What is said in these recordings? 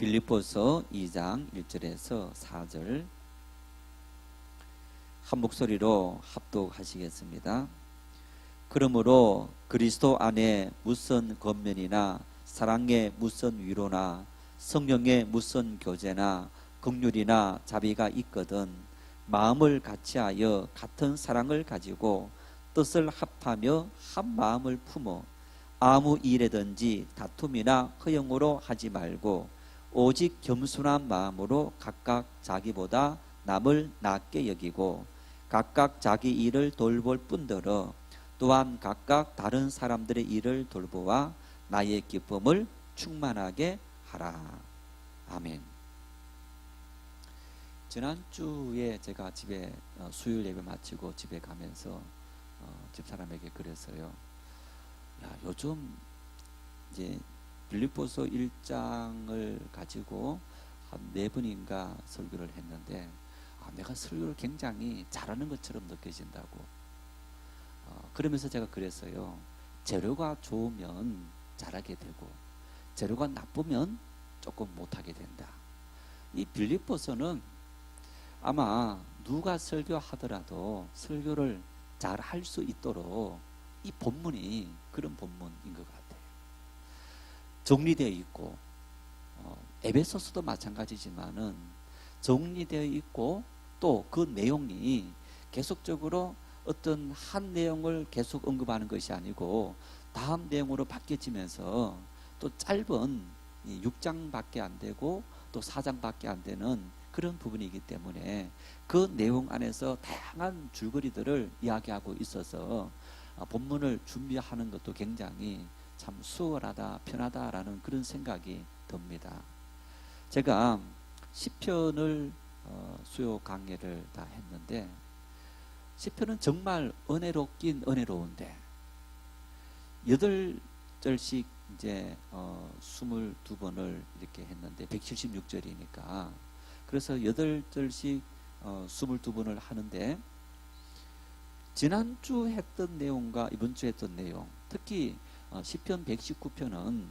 빌립보서 2장 1절에서 4절 한 목소리로 합독하시겠습니다. 그러므로 그리스도 안에 무슨 권면이나 사랑의 무슨 위로나 성령의 무슨 교제나 긍휼이나 자비가 있거든 마음을 같이하여 같은 사랑을 가지고 뜻을 합하며 한 마음을 품어 아무 일에든지 다툼이나 허영으로 하지 말고 오직 겸손한 마음으로 각각 자기보다 남을 낮게 여기고 각각 자기 일을 돌볼 뿐더러 또한 각각 다른 사람들의 일을 돌보아 나의 기쁨을 충만하게 하라. 아멘. 지난주에 제가 집에 수요일 예배 마치고 집에 가면서 집사람에게 그랬어요. 야, 요즘 이제 빌립보서 1장을 가지고 한 4번인가 설교를 했는데 내가 설교를 굉장히 잘하는 것처럼 느껴진다고. 그러면서 제가 그랬어요. 재료가 좋으면 잘하게 되고 재료가 나쁘면 조금 못하게 된다. 이 빌립보서는 아마 누가 설교하더라도 설교를 잘 할 수 있도록 이 본문이 그런 본문인 것 같아요. 정리되어 있고 에베소서도 마찬가지지만은 정리되어 있고 또 그 내용이 계속적으로 어떤 한 내용을 계속 언급하는 것이 아니고 다음 내용으로 바뀌어지면서 또 짧은 6장밖에 안 되고 또 4장밖에 안 되는 그런 부분이기 때문에 그 내용 안에서 다양한 줄거리들을 이야기하고 있어서 본문을 준비하는 것도 굉장히 참 수월하다, 편하다라는 그런 생각이 듭니다. 제가 시편을 수요 강의를 다 했는데 시편은 정말 은혜롭긴 은혜로운데 8절씩 이제 22번을 이렇게 했는데 176절이니까 그래서 8절씩 22번을 하는데 지난주 했던 내용과 이번 주 했던 내용, 특히 시편 119편은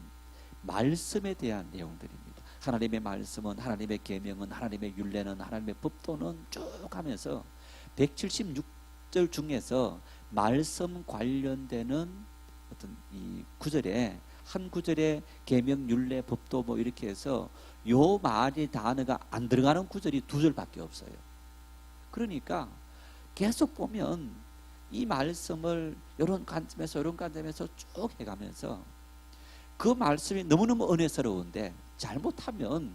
말씀에 대한 내용들입니다. 하나님의 말씀은, 하나님의 계명은, 하나님의 율례는, 하나님의 법도는 쭉 하면서 176절 중에서 말씀 관련되는 어떤 이 구절에 한 구절에 계명, 율례, 법도 뭐 이렇게 해서 요 말이 단어가 안 들어가는 구절이 2절밖에 없어요. 그러니까 계속 보면 이 말씀을 이런 관점에서 이런 관점에서 쭉 해가면서 그 말씀이 너무너무 은혜스러운데 잘못하면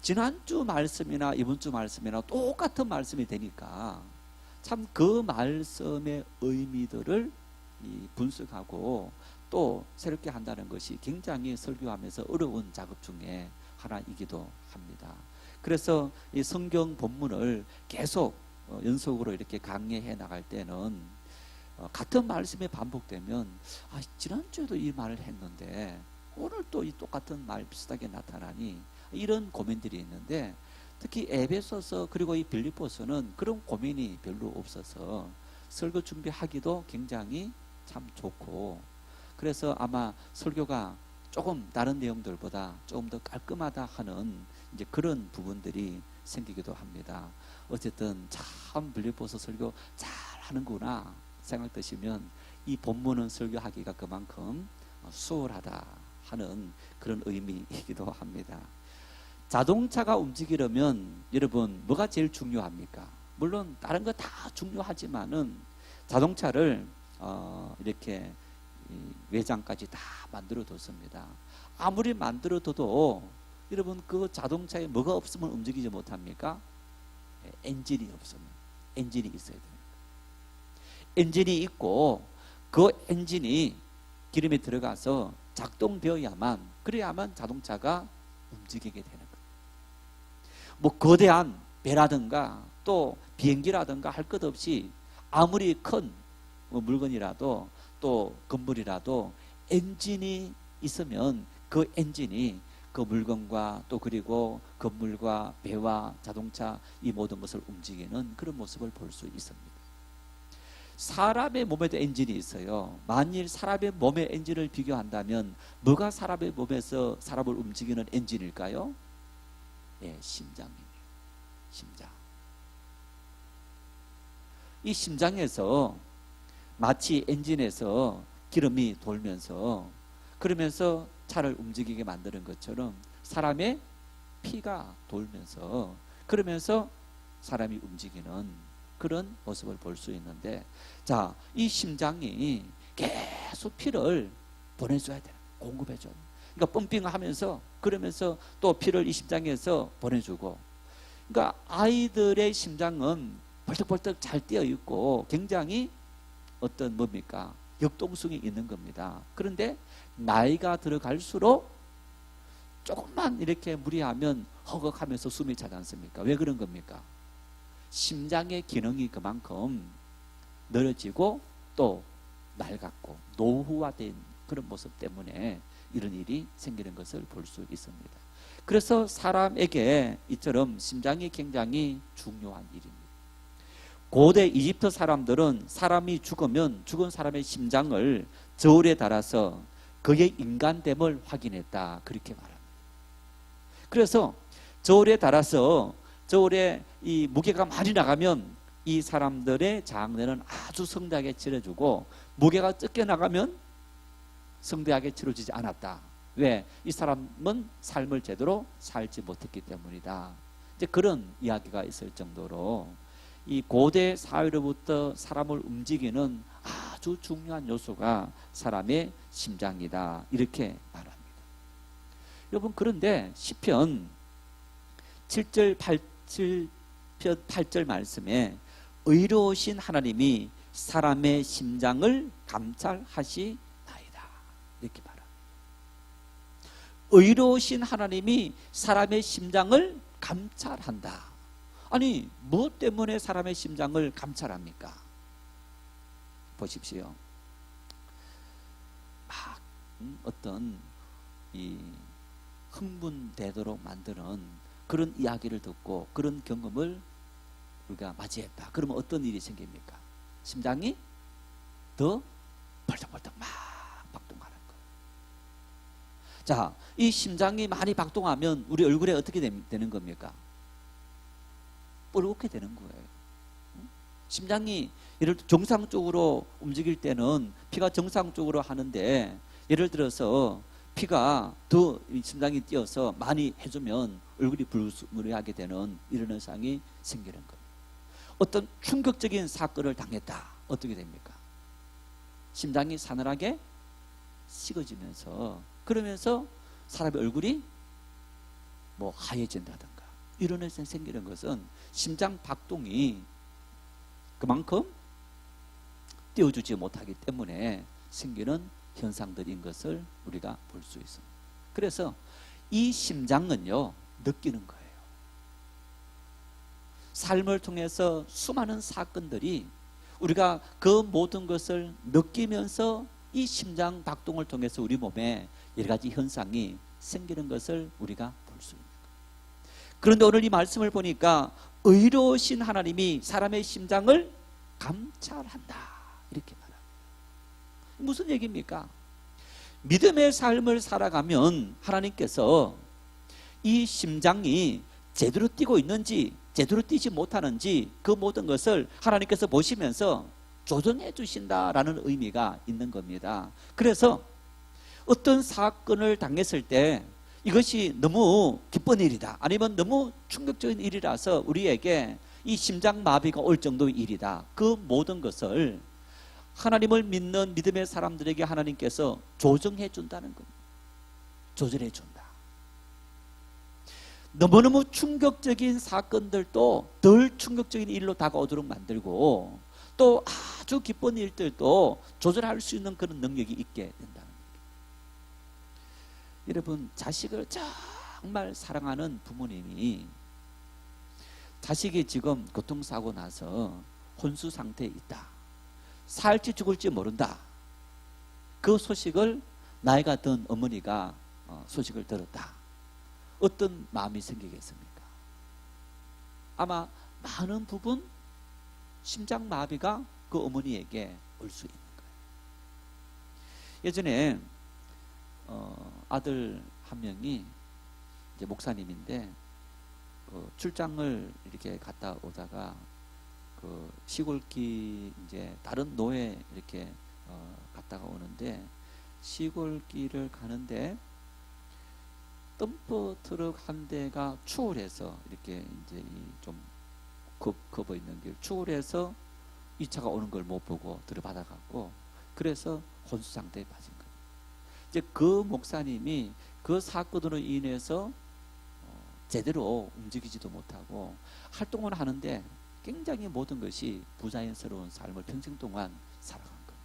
지난주 말씀이나 이번 주 말씀이나 똑같은 말씀이 되니까 참 그 말씀의 의미들을 분석하고 또 새롭게 한다는 것이 굉장히 설교하면서 어려운 작업 중에 하나이기도 합니다. 그래서 이 성경 본문을 계속 연속으로 이렇게 강의해 나갈 때는 같은 말씀이 반복되면 지난주에도 이 말을 했는데 오늘 또 이 똑같은 말 비슷하게 나타나니 이런 고민들이 있는데 특히 에베소서 그리고 이 빌립보서는 그런 고민이 별로 없어서 설교 준비하기도 굉장히 참 좋고 그래서 아마 설교가 조금 다른 내용들보다 조금 더 깔끔하다 하는 이제 그런 부분들이 생기기도 합니다. 어쨌든 참 빌립보서 설교 잘 하는구나 생각되시면 이 본문은 설교하기가 그만큼 수월하다 하는 그런 의미이기도 합니다. 자동차가 움직이려면 여러분 뭐가 제일 중요합니까? 물론 다른 거 다 중요하지만은 자동차를 이렇게 외장까지 다 만들어 뒀습니다. 아무리 만들어 둬도 여러분 그 자동차에 뭐가 없으면 움직이지 못합니까? 엔진이 없으면 엔진이 있어야 됩니다. 엔진이 있고 그 엔진이 기름에 들어가서 작동되어야만 그래야만 자동차가 움직이게 되는 거예요. 뭐 거대한 배라든가 또 비행기라든가 할 것 없이 아무리 큰 물건이라도 또 건물이라도 엔진이 있으면 그 엔진이 그 물건과 또 그리고 건물과 배와 자동차 이 모든 것을 움직이는 그런 모습을 볼 수 있습니다. 사람의 몸에도 엔진이 있어요. 만일 사람의 몸의 엔진을 비교한다면 뭐가 사람의 몸에서 사람을 움직이는 엔진일까요? 예, 심장입니다. 심장. 이 심장에서 마치 엔진에서 기름이 돌면서 그러면서 차를 움직이게 만드는 것처럼 사람의 피가 돌면서 그러면서 사람이 움직이는 그런 모습을 볼 수 있는데, 자, 이 심장이 계속 피를 보내줘야 돼요. 공급해줘야 돼요. 그러니까 펌핑하면서 그러면서 또 피를 이 심장에서 보내주고, 그러니까 아이들의 심장은 벌떡벌떡 잘 뛰어 있고 굉장히 어떤 뭡니까? 역동성이 있는 겁니다. 그런데 나이가 들어갈수록 조금만 이렇게 무리하면 허걱하면서 숨이 차지 않습니까? 왜 그런 겁니까? 심장의 기능이 그만큼 늘어지고 또 낡았고 노후화된 그런 모습 때문에 이런 일이 생기는 것을 볼 수 있습니다. 그래서 사람에게 이처럼 심장이 굉장히 중요한 일입니다. 고대 이집트 사람들은 사람이 죽으면 죽은 사람의 심장을 저울에 달아서 그의 인간됨을 확인했다, 그렇게 말합니다. 그래서 저울에 달아서 저울에 이 무게가 많이 나가면 이 사람들의 장례는 아주 성대하게 치러주고, 무게가 적게 나가면 성대하게 치러지지 않았다. 왜? 이 사람은 삶을 제대로 살지 못했기 때문이다. 이제 그런 이야기가 있을 정도로 이 고대 사회로부터 사람을 움직이는 아주 중요한 요소가 사람의 심장이다, 이렇게 말합니다. 여러분, 그런데 시편 7절 8절 말씀에 의로우신 하나님이 사람의 심장을 감찰하시나이다, 이렇게 말합니다. 의로우신 하나님이 사람의 심장을 감찰한다. 아니, 무엇 때문에 사람의 심장을 감찰합니까? 보십시오. 막 어떤 이 흥분되도록 만드는 그런 이야기를 듣고 그런 경험을 우리가 맞이했다. 그러면 어떤 일이 생깁니까? 심장이 더 벌떡벌떡 막 박동하는 거예요. 자, 이 심장이 많이 박동하면 우리 얼굴에 어떻게 되는 겁니까? 뻘겋게 되는 거예요. 심장이 예를 들어 정상적으로 움직일 때는 피가 정상적으로 하는데, 예를 들어서 피가 더 심장이 뛰어서 많이 해주면 얼굴이 불스무리하게 되는 이런 현상이 생기는 겁니다. 어떤 충격적인 사건을 당했다. 어떻게 됩니까? 심장이 사늘하게 식어지면서, 그러면서 사람의 얼굴이 뭐 하얘진다든가 이런 현상이 생기는 것은 심장 박동이 그만큼 띄워주지 못하기 때문에 생기는 현상들인 것을 우리가 볼 수 있습니다. 그래서 이 심장은요, 느끼는 거예요. 삶을 통해서 수많은 사건들이 우리가 그 모든 것을 느끼면서 이 심장 박동을 통해서 우리 몸에 여러 가지 현상이 생기는 것을 우리가 볼 수 있는 거예요. 그런데 오늘 이 말씀을 보니까 의로우신 하나님이 사람의 심장을 감찰한다, 이렇게 말합니다. 무슨 얘기입니까? 믿음의 삶을 살아가면 하나님께서 이 심장이 제대로 뛰고 있는지 제대로 뛰지 못하는지 그 모든 것을 하나님께서 보시면서 조정해 주신다라는 의미가 있는 겁니다. 그래서 어떤 사건을 당했을 때 이것이 너무 기쁜 일이다, 아니면 너무 충격적인 일이라서 우리에게 이 심장마비가 올 정도의 일이다, 그 모든 것을 하나님을 믿는 믿음의 사람들에게 하나님께서 조정해 준다는 겁니다. 조절해 준다. 너무너무 충격적인 사건들도 덜 충격적인 일로 다가오도록 만들고, 또 아주 기쁜 일들도 조절할 수 있는 그런 능력이 있게 된다는 겁니다. 여러분, 자식을 정말 사랑하는 부모님이 자식이 지금 교통사고 나서 혼수 상태에 있다, 살지 죽을지 모른다, 그 소식을 나이가 든 어머니가 소식을 들었다. 어떤 마음이 생기겠습니까? 아마 많은 부분 심장마비가 그 어머니에게 올 수 있는 거예요. 예전에 아들 한 명이 이제 목사님인데 출장을 이렇게 갔다 오다가 그 시골길 이제 다른 노예 이렇게 갔다가 오는데 시골길을 가는데 덤프 트럭 한 대가 추월해서 이렇게 이제 좀 굽어 있는 길 추월해서 이 차가 오는 걸 못 보고 들이받아 갖고 그래서 혼수 상태에 빠진 거예요. 이제 그 목사님이 그 사건으로 인해서 제대로 움직이지도 못하고 활동을 하는데 굉장히 모든 것이 부자연스러운 삶을 평생 동안 살아간 거예요.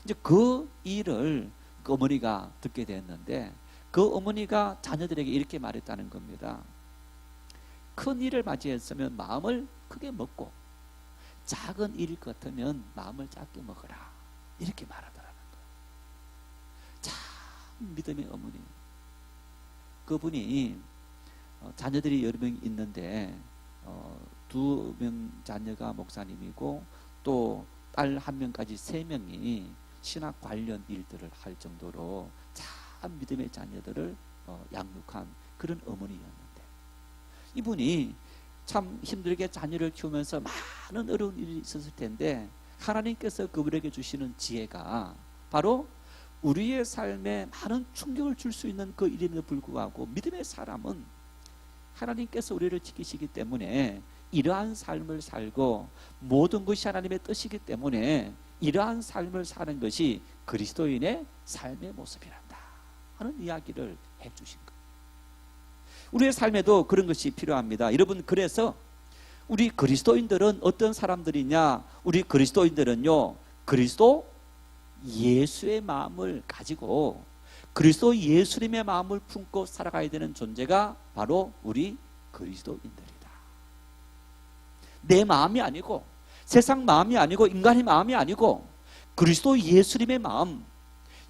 이제 그 일을 그 어머니가 듣게 됐는데 그 어머니가 자녀들에게 이렇게 말했다는 겁니다. 큰 일을 맞이했으면 마음을 크게 먹고 작은 일 같으면 마음을 작게 먹어라 이렇게 말하더라는 거예요. 참 믿음의 어머니. 그분이 자녀들이 여러 명 있는데 2명 자녀가 목사님이고 또 딸 1명까지 3명이 신학 관련 일들을 할 정도로 참 믿음의 자녀들을 양육한 그런 어머니였는데 이분이 참 힘들게 자녀를 키우면서 많은 어려운 일이 있었을 텐데 하나님께서 그분에게 주시는 지혜가 바로 우리의 삶에 많은 충격을 줄 수 있는 그 일임에도 불구하고 믿음의 사람은 하나님께서 우리를 지키시기 때문에 이러한 삶을 살고 모든 것이 하나님의 뜻이기 때문에 이러한 삶을 사는 것이 그리스도인의 삶의 모습이란다 하는 이야기를 해주신 거예요. 우리의 삶에도 그런 것이 필요합니다. 여러분, 그래서 우리 그리스도인들은 어떤 사람들이냐? 우리 그리스도인들은요, 그리스도 예수의 마음을 가지고 그리스도 예수님의 마음을 품고 살아가야 되는 존재가 바로 우리 그리스도인들이다. 내 마음이 아니고 세상 마음이 아니고 인간의 마음이 아니고 그리스도 예수님의 마음.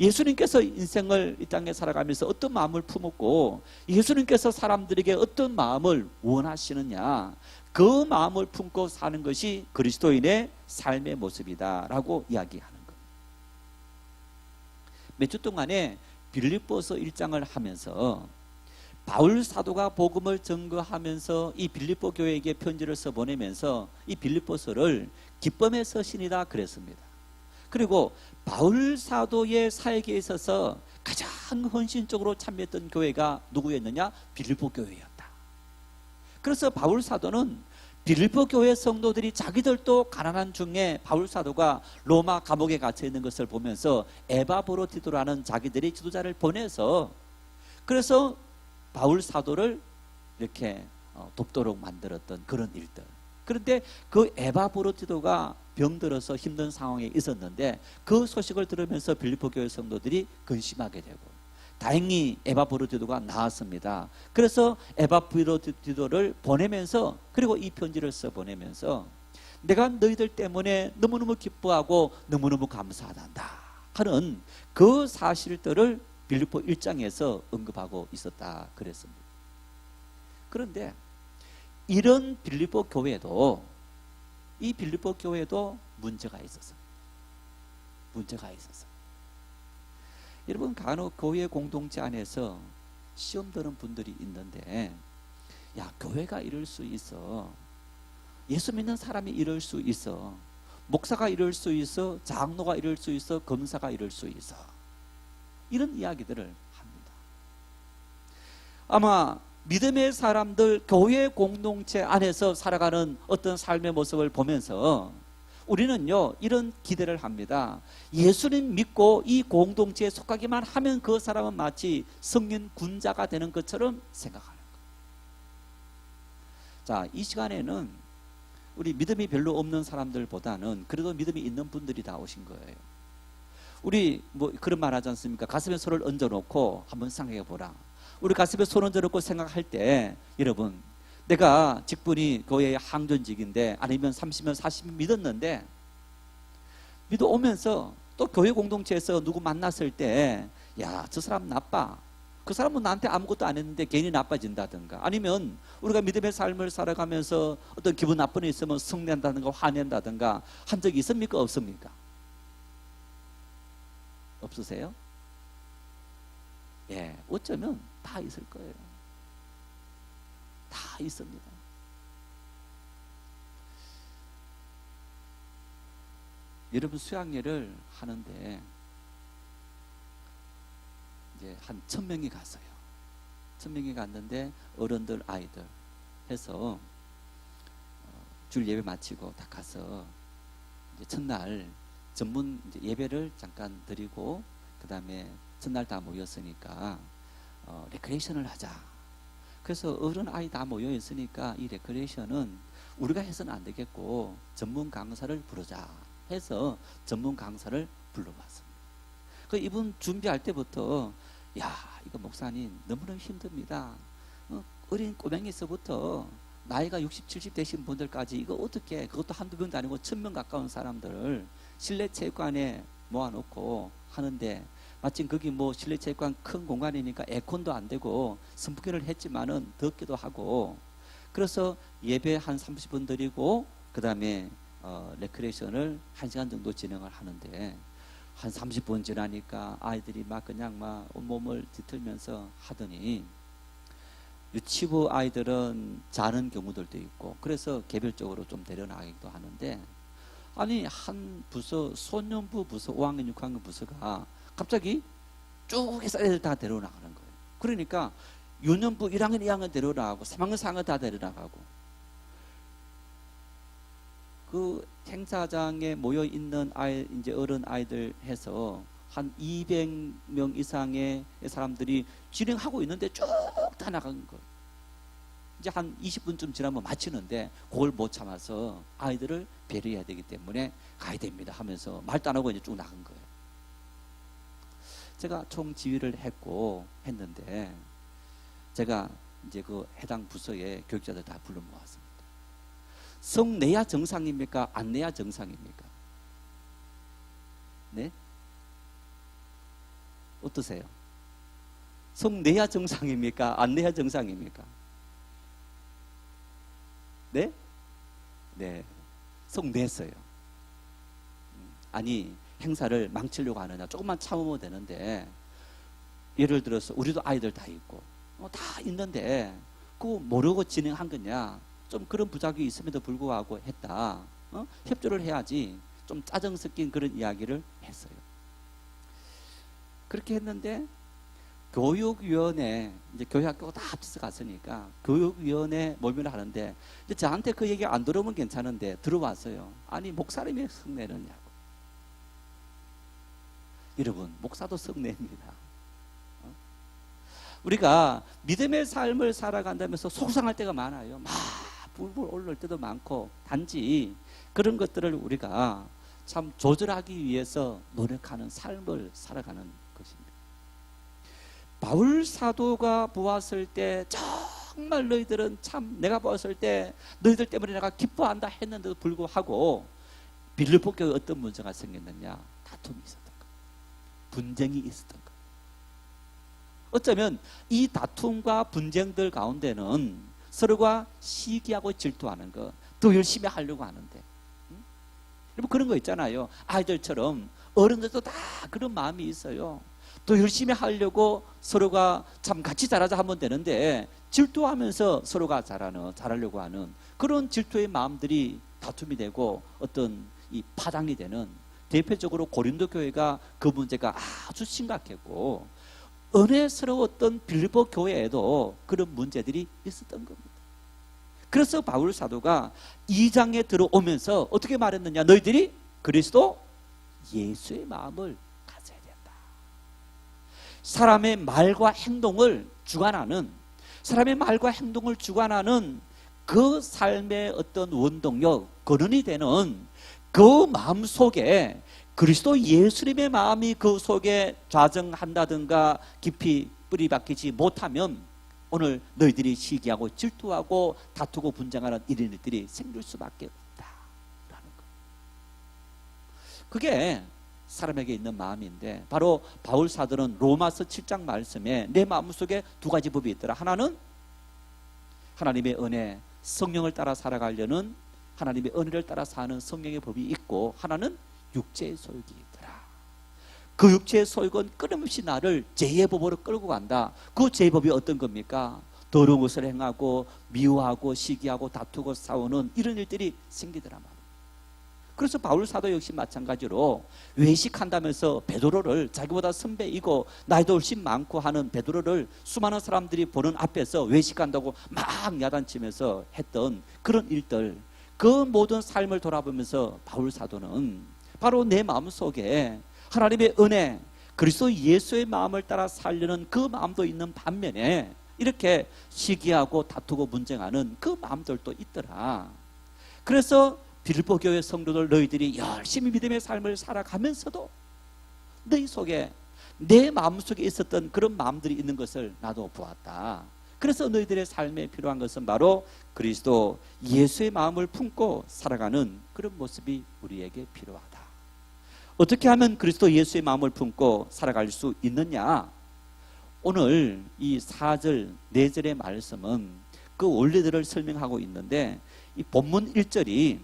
예수님께서 인생을 이 땅에 살아가면서 어떤 마음을 품었고 예수님께서 사람들에게 어떤 마음을 원하시느냐, 그 마음을 품고 사는 것이 그리스도인의 삶의 모습이다 라고 이야기하는 겁니다. 몇 주 동안에 빌립보서 1장을 하면서 바울 사도가 복음을 증거하면서 이 빌립보 교회에게 편지를 써보내면서 이 빌립보서를 기쁨의 서신이다 그랬습니다. 그리고 바울 사도의 사역에 있어서 가장 헌신적으로 참여했던 교회가 누구였느냐? 빌립보 교회였다. 그래서 바울 사도는 빌립보 교회 성도들이 자기들도 가난한 중에 바울 사도가 로마 감옥에 갇혀 있는 것을 보면서 에바브로디도라는 자기들의 지도자를 보내서 그래서 바울 사도를 이렇게 돕도록 만들었던 그런 일들. 그런데 그 에바브로디도가 병들어서 힘든 상황에 있었는데 그 소식을 들으면서 빌립보 교회 성도들이 근심하게 되고 다행히 에바브로디도가 나았습니다. 그래서 에바브로디도를 보내면서 그리고 이 편지를 써보내면서 내가 너희들 때문에 너무너무 기뻐하고 너무너무 감사하단다 하는 그 사실들을 빌립보 1장에서 언급하고 있었다 그랬습니다. 그런데 이런 빌립보 교회도 이 빌립보 교회도 문제가 있었어요. 문제가 있었어요. 여러분, 간혹 교회 공동체 안에서 시험 드는 분들이 있는데 야, 교회가 이럴 수 있어. 예수 믿는 사람이 이럴 수 있어. 목사가 이럴 수 있어. 장로가 이럴 수 있어. 검사가 이럴 수 있어. 이런 이야기들을 합니다. 아마 믿음의 사람들, 교회 공동체 안에서 살아가는 어떤 삶의 모습을 보면서 우리는요 이런 기대를 합니다. 예수님 믿고 이 공동체에 속하기만 하면 그 사람은 마치 성인 군자가 되는 것처럼 생각하는 거예요. 자, 이 시간에는 우리 믿음이 별로 없는 사람들보다는 그래도 믿음이 있는 분들이 다 오신 거예요. 우리 뭐 그런 말 하지 않습니까? 가슴에 손을 얹어놓고 한번 생각해 보라. 우리 가슴에 손 얹어놓고 생각할 때 여러분, 내가 직분이 교회의 항전직인데 아니면 30년 40년 믿었는데 믿어오면서 또 교회 공동체에서 누구 만났을 때 야, 저 사람 나빠. 그 사람은 나한테 아무것도 안 했는데 괜히 나빠진다든가 아니면 우리가 믿음의 삶을 살아가면서 어떤 기분 나쁜 일 있으면 성낸다든가 화낸다든가 한 적이 있습니까? 없습니까? 없으세요? 예, 어쩌면 다 있을 거예요. 다 있습니다. 여러분 수양회를 하는데 이제 한 1000명이 갔어요. 1000명이 갔는데 어른들 아이들 해서 줄 예배 마치고 다 가서 이제 첫날 전문 이제 예배를 잠깐 드리고 그 다음에 첫날 다 모였으니까 레크레이션을 하자. 그래서 어른 아이 다 모여 있으니까 이 레크레이션은 우리가 해서는 안 되겠고 전문 강사를 부르자 해서 전문 강사를 불러봤습니다. 그 이분 준비할 때부터 야 이거 목사님 너무너무 힘듭니다. 어린 꼬맹이서부터 나이가 60, 70 되신 분들까지 이거 어떻게 그것도 한두 명도 아니고 1000명 가까운 사람들을 실내 체육관에 모아놓고 하는데 마침 거기 뭐 실내 체육관 큰 공간이니까 에어컨도 안 되고 선풍기를 했지만은 덥기도 하고 그래서 예배 한 30분 드리고 그 다음에 레크레이션을 1시간 정도 진행을 하는데 한 30분 지나니까 아이들이 막 그냥 막 온몸을 뒤틀면서 하더니 유치부 아이들은 자는 경우들도 있고 그래서 개별적으로 좀 데려나가기도 하는데 아니 한 부서 소년부 부서 5학년 6학년 부서가 갑자기 쭉 해서 애들 다 데려나가는 거예요. 그러니까 유년부 1학년 2학년 데려나가고 3학년 4학년 다 데려나가고 그 행사장에 모여 있는 아이 이제 어른 아이들 해서 한 200명 이상의 사람들이 진행하고 있는데 쭉 다 나간 거예요. 이제 한 20분쯤 지나면 마치는데 그걸 못 참아서 아이들을 배려해야 되기 때문에 가야 됩니다 하면서 말도 안 하고 이제 쭉 나간 거예요. 제가 총 지휘를 했는데 제가 이제 그 해당 부서에 교육자들 다 불러 모았습니다. 성 내야 정상입니까? 안 내야 정상입니까? 네? 어떠세요? 성 내야 정상입니까? 안 내야 정상입니까? 네? 네. 성 냈어요. 아니 행사를 망치려고 하느냐 조금만 참으면 되는데 예를 들어서 우리도 아이들 다 있고 다 있는데 그거 모르고 진행한 거냐 좀 그런 부작용이 있음에도 불구하고 했다. 협조를 해야지 좀 짜증 섞인 그런 이야기를 했어요. 그렇게 했는데 교육위원회 이제 교육학교가 다 합쳐서 갔으니까 교육위원회 모임을 하는데 이제 저한테 그 얘기 안 들어오면 괜찮은데 들어왔어요. 아니 목사님이 성내느냐고. 여러분 목사도 성내입니다. 우리가 믿음의 삶을 살아간다면서 속상할 때가 많아요. 막 불불 오를 때도 많고 단지 그런 것들을 우리가 참 조절하기 위해서 노력하는 삶을 살아가는 것입니다. 바울 사도가 보았을 때 정말 너희들은 참 내가 보았을 때 너희들 때문에 내가 기뻐한다 했는데도 불구하고 빌립보 교회에 어떤 문제가 생겼느냐 다툼이 있었던 거 분쟁이 있었던 거 어쩌면 이 다툼과 분쟁들 가운데는 서로가 시기하고 질투하는 거 더 열심히 하려고 하는데 여러분 그런 거 있잖아요. 아이들처럼 어른들도 다 그런 마음이 있어요. 더 열심히 하려고 서로가 참 같이 잘하자 하면 되는데 질투하면서 서로가 잘하려고 하는 그런 질투의 마음들이 다툼이 되고 어떤 이 파장이 되는 대표적으로 고린도 교회가 그 문제가 아주 심각했고 은혜스러웠던 빌립보 교회에도 그런 문제들이 있었던 겁니다. 그래서 바울 사도가 2장에 들어오면서 어떻게 말했느냐 너희들이 그리스도 예수의 마음을 가져야 된다. 사람의 말과 행동을 주관하는 사람의 말과 행동을 주관하는 그 삶의 어떤 원동력 근원이 되는 그 마음 속에 그리스도 예수님의 마음이 그 속에 좌정한다든가 깊이 뿌리 박히지 못하면 오늘 너희들이 시기하고 질투하고 다투고 분쟁하는 이런 일들이 생길 수밖에 없다라는 것. 그게 사람에게 있는 마음인데 바로 바울 사도는 로마서 7장 말씀에 내 마음속에 두 가지 법이 있더라. 하나는 하나님의 은혜 성령을 따라 살아가려는 하나님의 은혜를 따라 사는 성령의 법이 있고 하나는 육체의 소욕이 있더라. 그 육체의 소욕은 끊임없이 나를 죄의 법으로 끌고 간다. 그 죄의 법이 어떤 겁니까? 더러운 것을 행하고 미워하고 시기하고 다투고 싸우는 이런 일들이 생기더라 말이에요. 그래서 바울 사도 역시 마찬가지로 외식한다면서 베드로를, 자기보다 선배이고 나이도 훨씬 많고 하는 베드로를 수많은 사람들이 보는 앞에서 외식한다고 막 야단치면서 했던 그런 일들, 그 모든 삶을 돌아보면서 바울 사도는 바로 내 마음속에 하나님의 은혜, 그리스도 예수의 마음을 따라 살려는 그 마음도 있는 반면에 이렇게 시기하고 다투고 분쟁하는 그 마음들도 있더라. 그래서 빌립보 교회 성도들, 너희들이 열심히 믿음의 삶을 살아가면서도 너희 속에, 내 마음속에 있었던 그런 마음들이 있는 것을 나도 보았다. 그래서 너희들의 삶에 필요한 것은 바로 그리스도 예수의 마음을 품고 살아가는 그런 모습이 우리에게 필요하다. 어떻게 하면 그리스도 예수의 마음을 품고 살아갈 수 있느냐? 오늘 이 4절, 4절의 말씀은 그 원리들을 설명하고 있는데, 이 본문 1절이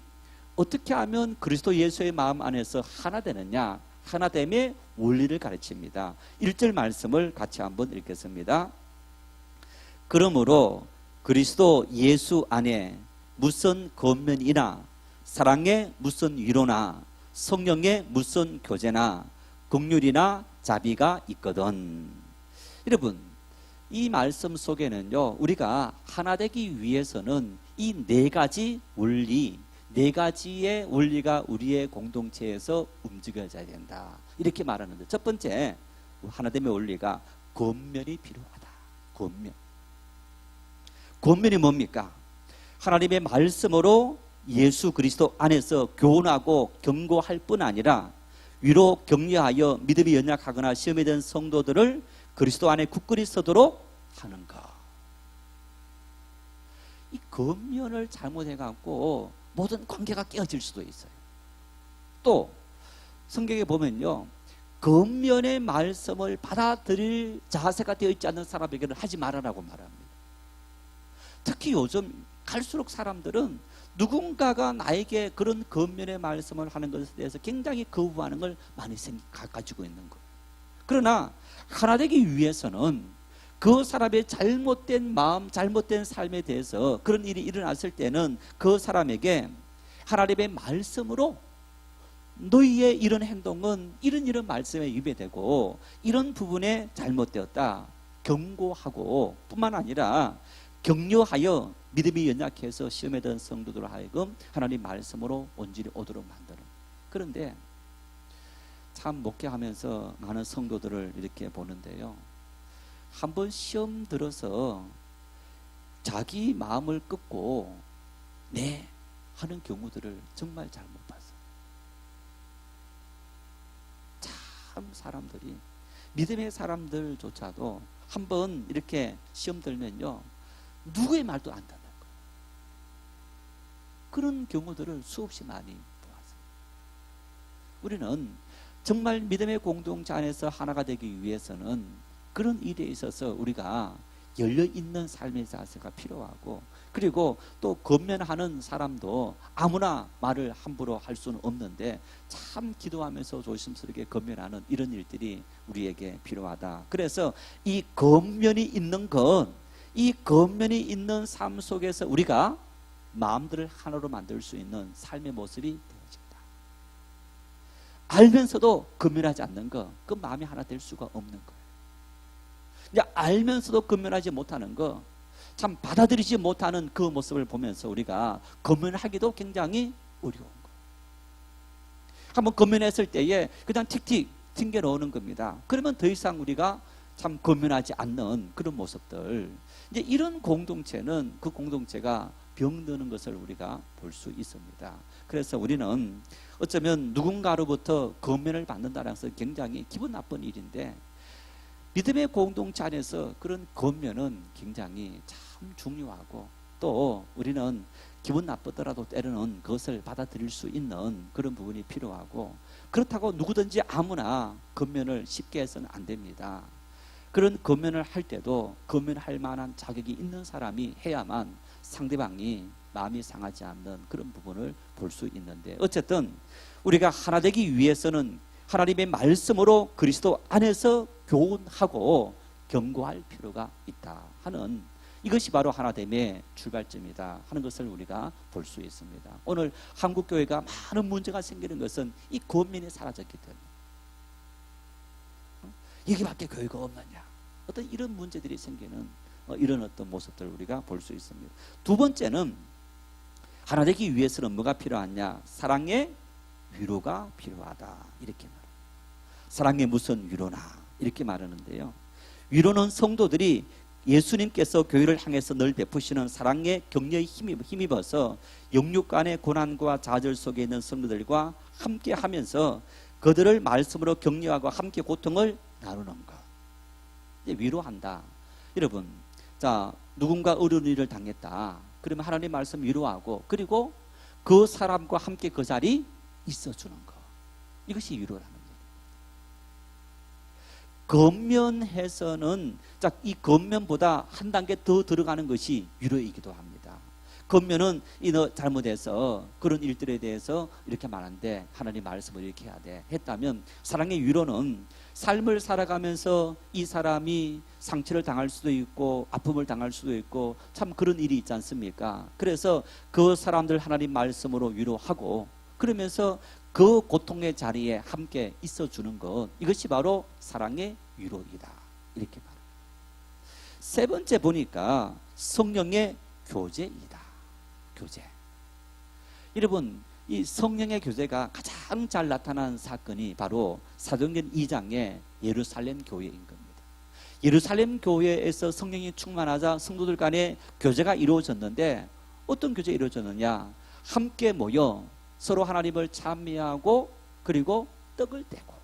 어떻게 하면 그리스도 예수의 마음 안에서 하나 되느냐, 하나됨의 원리를 가르칩니다. 1절 말씀을 같이 한번 읽겠습니다. 그러므로 그리스도 예수 안에 무슨 권면이나 사랑의 무슨 위로나 성령의 무슨 교제나 긍휼이나 자비가 있거든. 여러분, 이 말씀 속에는요, 우리가 하나 되기 위해서는 이 4가지 원리, 4가지의 원리가 우리의 공동체에서 움직여져야 된다, 이렇게 말하는데, 첫 번째 하나됨의 원리가 권면이 필요하다. 권면이 뭡니까? 하나님의 말씀으로 예수 그리스도 안에서 교훈하고 경고할 뿐 아니라 위로 격려하여 믿음이 연약하거나 시험에 든 성도들을 그리스도 안에 굳건히 서도록 하는 것. 이 권면을 잘못해갖고 모든 관계가 깨어질 수도 있어요. 또 성경에 보면요, 권면의 말씀을 받아들일 자세가 되어 있지 않는 사람에게는 하지 말아라고 말합니다. 특히 요즘 갈수록 사람들은 누군가가 나에게 그런 권면의 말씀을 하는 것에 대해서 굉장히 거부하는 걸 많이 가지고 있는 거예요. 그러나 하나 되기 위해서는 그 사람의 잘못된 마음, 잘못된 삶에 대해서 그런 일이 일어났을 때는 그 사람에게 하나님의 말씀으로 너희의 이런 행동은 이런 말씀에 위배되고 이런 부분에 잘못되었다, 경고하고 뿐만 아니라 격려하여 믿음이 연약해서 시험에 든 성도들을 하여금 하나님 말씀으로 온전히 오도록 만드는. 그런데 참 목회하면서 많은 성도들을 이렇게 보는데요, 한번 시험 들어서 자기 마음을 끄고 네 하는 경우들을 정말 잘 못 봤어요. 참 사람들이, 믿음의 사람들조차도 한번 이렇게 시험 들면요, 누구의 말도 안 듣는 거예요. 그런 경우들을 수없이 많이 보았어요. 우리는 정말 믿음의 공동체 안에서 하나가 되기 위해서는 그런 일에 있어서 우리가 열려있는 삶의 자세가 필요하고, 그리고 또 권면하는 사람도 아무나 말을 함부로 할 수는 없는데 참 기도하면서 조심스럽게 권면하는 이런 일들이 우리에게 필요하다. 그래서 이 권면이 있는 것, 이 권면이 있는 삶 속에서 우리가 마음들을 하나로 만들 수 있는 삶의 모습이 되어진다. 알면서도 권면하지 않는 것, 그 마음이 하나 될 수가 없는 거예요. 이제 알면서도 권면하지 못하는 거, 참 받아들이지 못하는 그 모습을 보면서 우리가 권면하기도 굉장히 어려운 거예요. 한번 권면했을 때에 그냥 틱틱 튕겨 넣는 겁니다. 그러면 더 이상 우리가 참 권면하지 않는 그런 모습들, 이제 이런 공동체는 그 공동체가 병드는 것을 우리가 볼 수 있습니다. 그래서 우리는 어쩌면 누군가로부터 권면을 받는다는 것은 굉장히 기분 나쁜 일인데, 믿음의 공동체 안에서 그런 권면은 굉장히 참 중요하고, 또 우리는 기분 나쁘더라도 때로는 그것을 받아들일 수 있는 그런 부분이 필요하고, 그렇다고 누구든지 아무나 권면을 쉽게 해서는 안 됩니다. 그런 권면을 할 때도 권면할 만한 자격이 있는 사람이 해야만 상대방이 마음이 상하지 않는 그런 부분을 볼 수 있는데, 어쨌든 우리가 하나 되기 위해서는 하나님의 말씀으로 그리스도 안에서 교훈하고 경고할 필요가 있다 하는 이것이 바로 하나됨의 출발점이다 하는 것을 우리가 볼 수 있습니다. 오늘 한국교회가 많은 문제가 생기는 것은 이 권면이 사라졌기 때문에, 여기밖에 교회가 없느냐, 어떤 이런 문제들이 생기는 이런 어떤 모습들을 우리가 볼 수 있습니다. 두 번째는 하나 되기 위해서는 뭐가 필요하냐? 사랑의 위로가 필요하다, 이렇게 말합니다. 사랑의 무슨 위로나, 이렇게 말하는데요, 위로는 성도들이 예수님께서 교회를 향해서 늘 베푸시는 사랑의 격려에 힘입어서 영육 간의 고난과 좌절 속에 있는 성도들과 함께 하면서 그들을 말씀으로 격려하고 함께 고통을 나누는 것, 위로한다. 여러분, 자, 누군가 어려운 일을 당했다. 그러면 하나님 말씀 위로하고, 그리고 그 사람과 함께 그 자리 있어주는 것, 이것이 위로라는 거예요. 겉면해서는, 자, 이 겉면보다 한 단계 더 들어가는 것이 위로이기도 합니다. 겉면은 너 잘못해서 그런 일들에 대해서 이렇게 말하는데 하나님 말씀을 이렇게 해야 돼 했다면, 사랑의 위로는 삶을 살아가면서 이 사람이 상처를 당할 수도 있고 아픔을 당할 수도 있고 참 그런 일이 있지 않습니까? 그래서 그 사람들 하나님 말씀으로 위로하고, 그러면서 그 고통의 자리에 함께 있어주는 것, 이것이 바로 사랑의 위로이다, 이렇게 말합니다. 세 번째 보니까 성령의 교제이다. 교제. 여러분, 이 성령의 교제가 가장 잘 나타난 사건이 바로 사도행전 2장의 예루살렘 교회인 겁니다. 예루살렘 교회에서 성령이 충만하자 성도들 간에 교제가 이루어졌는데, 어떤 교제가 이루어졌느냐? 함께 모여 서로 하나님을 찬미하고, 그리고 떡을 떼고,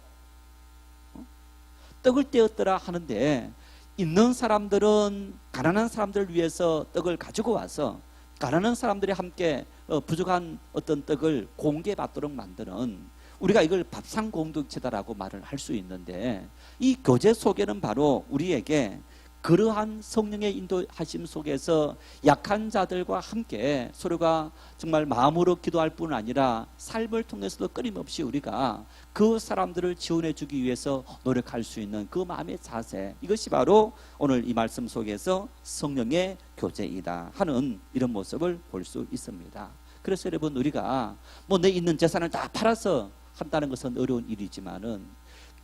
떡을 떼었더라 하는데, 있는 사람들은 가난한 사람들을 위해서 떡을 가지고 와서 가난한 사람들이 함께 부족한 어떤 떡을 공개받도록 만드는, 우리가 이걸 밥상 공동체다라고 말을 할 수 있는데, 이 교제 속에는 바로 우리에게 그러한 성령의 인도하심 속에서 약한 자들과 함께 서로가 정말 마음으로 기도할 뿐 아니라 삶을 통해서도 끊임없이 우리가 그 사람들을 지원해 주기 위해서 노력할 수 있는 그 마음의 자세, 이것이 바로 오늘 이 말씀 속에서 성령의 교제이다 하는 이런 모습을 볼 수 있습니다. 그래서 여러분, 우리가 뭐 내 있는 재산을 다 팔아서 한다는 것은 어려운 일이지만은,